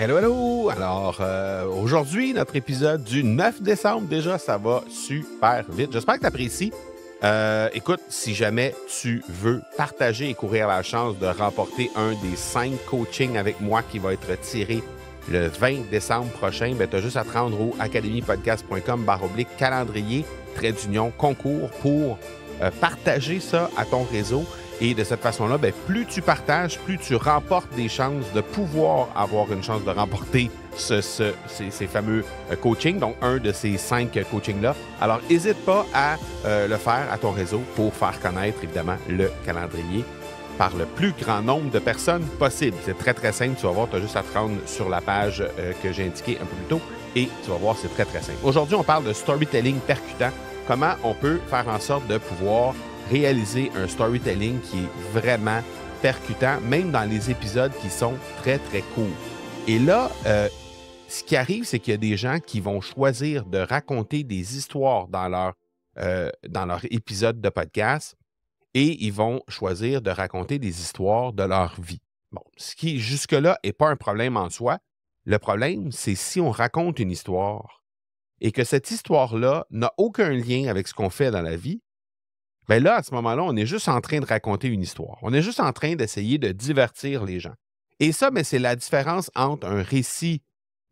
Hello, hello! Alors, aujourd'hui, notre épisode du 9 décembre, déjà, ça va super vite. J'espère que tu apprécies. Écoute, si jamais tu veux partager et courir la chance de remporter un des 5 coachings avec moi qui va être tiré le 20 décembre prochain, tu as juste à te rendre au academypodcast.com/calendrier, concours pour partager ça à ton réseau. Et de cette façon-là, plus tu partages, plus tu remportes des chances de pouvoir avoir une chance de remporter ces fameux coachings, donc un de ces 5 coachings-là. Alors, n'hésite pas à le faire à ton réseau pour faire connaître, évidemment, le calendrier par le plus grand nombre de personnes possible. C'est très, très simple. Tu vas voir, tu as juste à te rendre sur la page que j'ai indiquée un peu plus tôt et tu vas voir, c'est très, très simple. Aujourd'hui, on parle de storytelling percutant. Comment on peut faire en sorte de pouvoir réaliser un storytelling qui est vraiment percutant, même dans les épisodes qui sont très, très courts. Et là, ce qui arrive, c'est qu'il y a des gens qui vont choisir de raconter des histoires dans leur épisode de podcast et ils vont choisir de raconter des histoires de leur vie. Bon, ce qui, jusque-là, n'est pas un problème en soi. Le problème, c'est si on raconte une histoire et que cette histoire-là n'a aucun lien avec ce qu'on fait dans la vie, bien là, à ce moment-là, on est juste en train de raconter une histoire. On est juste en train d'essayer de divertir les gens. Et ça, c'est la différence entre un récit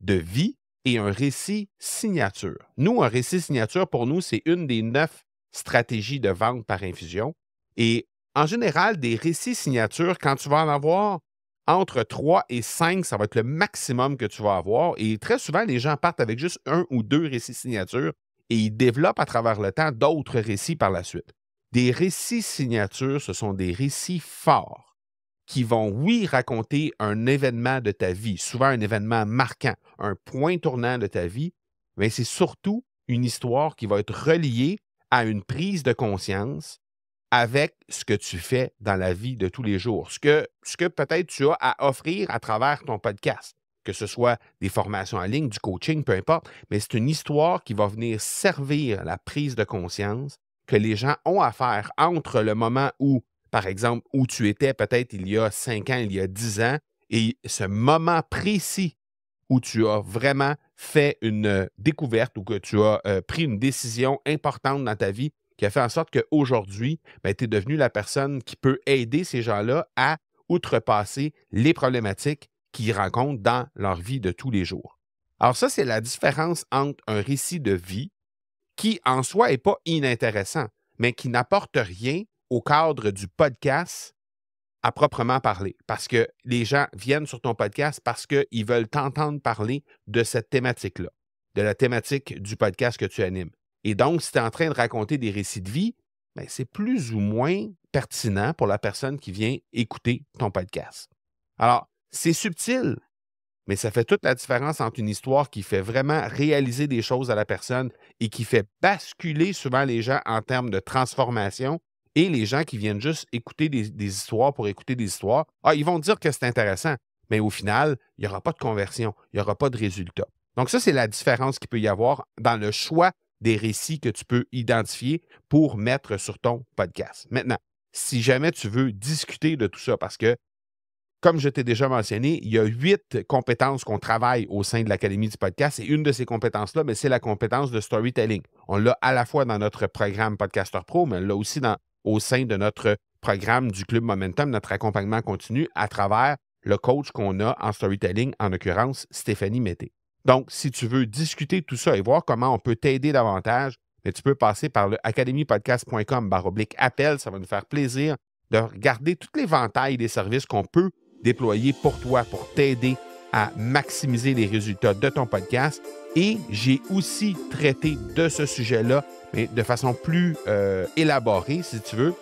de vie et un récit signature. Nous, un récit signature, pour nous, c'est une des 9 stratégies de vente par infusion. Et en général, des récits signatures, quand tu vas en avoir entre 3 et 5, ça va être le maximum que tu vas avoir. Et très souvent, les gens partent avec juste 1 ou 2 récits signatures et ils développent à travers le temps d'autres récits par la suite. Des récits signatures, ce sont des récits forts qui vont, oui, raconter un événement de ta vie, souvent un événement marquant, un point tournant de ta vie, mais c'est surtout une histoire qui va être reliée à une prise de conscience avec ce que tu fais dans la vie de tous les jours, ce que peut-être tu as à offrir à travers ton podcast, que ce soit des formations en ligne, du coaching, peu importe, mais c'est une histoire qui va venir servir la prise de conscience que les gens ont à faire entre le moment où, par exemple, où tu étais peut-être il y a 5 ans, il y a 10 ans, et ce moment précis où tu as vraiment fait une découverte ou que tu as pris une décision importante dans ta vie qui a fait en sorte qu'aujourd'hui, tu es devenu la personne qui peut aider ces gens-là à outrepasser les problématiques qu'ils rencontrent dans leur vie de tous les jours. Alors ça, c'est la différence entre un récit de vie qui, en soi, n'est pas inintéressant, mais qui n'apporte rien au cadre du podcast à proprement parler. Parce que les gens viennent sur ton podcast parce qu'ils veulent t'entendre parler de cette thématique-là, de la thématique du podcast que tu animes. Et donc, si tu es en train de raconter des récits de vie, c'est plus ou moins pertinent pour la personne qui vient écouter ton podcast. Alors, c'est subtil, mais ça fait toute la différence entre une histoire qui fait vraiment réaliser des choses à la personne et qui fait basculer souvent les gens en termes de transformation et les gens qui viennent juste écouter des histoires pour écouter des histoires. Ils vont dire que c'est intéressant, mais au final, il n'y aura pas de conversion, il n'y aura pas de résultat. Donc ça, c'est la différence qu'il peut y avoir dans le choix des récits que tu peux identifier pour mettre sur ton podcast. Maintenant, si jamais tu veux discuter de tout ça, parce que comme je t'ai déjà mentionné, il y a 8 compétences qu'on travaille au sein de l'Académie du podcast et une de ces compétences-là, c'est la compétence de storytelling. On l'a à la fois dans notre programme Podcaster Pro, mais on l'a aussi au sein de notre programme du Club Momentum, notre accompagnement continu à travers le coach qu'on a en storytelling, en l'occurrence Stéphanie Mété. Donc, si tu veux discuter de tout ça et voir comment on peut t'aider davantage, tu peux passer par le academypodcast.com/appel. Ça va nous faire plaisir de regarder tout l'éventail des services qu'on peut déployer pour toi, pour t'aider à maximiser les résultats de ton podcast. Et j'ai aussi traité de ce sujet-là, mais de façon plus élaborée, si tu veux,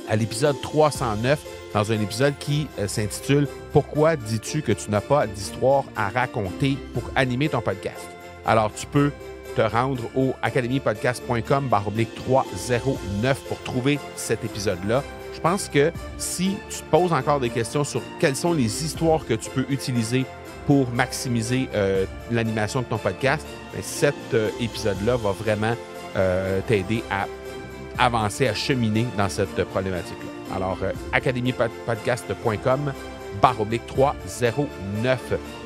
à l'épisode 309, dans un épisode qui s'intitule « Pourquoi dis-tu que tu n'as pas d'histoire à raconter pour animer ton podcast? » Alors, tu peux te rendre au academypodcast.com/309 pour trouver cet épisode-là. Je pense que si tu te poses encore des questions sur quelles sont les histoires que tu peux utiliser pour maximiser l'animation de ton podcast, cet épisode-là va vraiment t'aider à avancer, à cheminer dans cette problématique-là. Alors, academypodcast.com /309.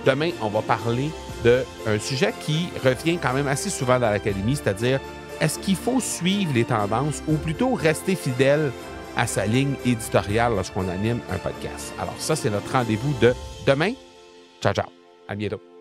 Demain, on va parler d'un sujet qui revient quand même assez souvent dans l'Académie, c'est-à-dire est-ce qu'il faut suivre les tendances ou plutôt rester fidèle à sa ligne éditoriale lorsqu'on anime un podcast? Alors ça, c'est notre rendez-vous de demain. Ciao, ciao. À bientôt.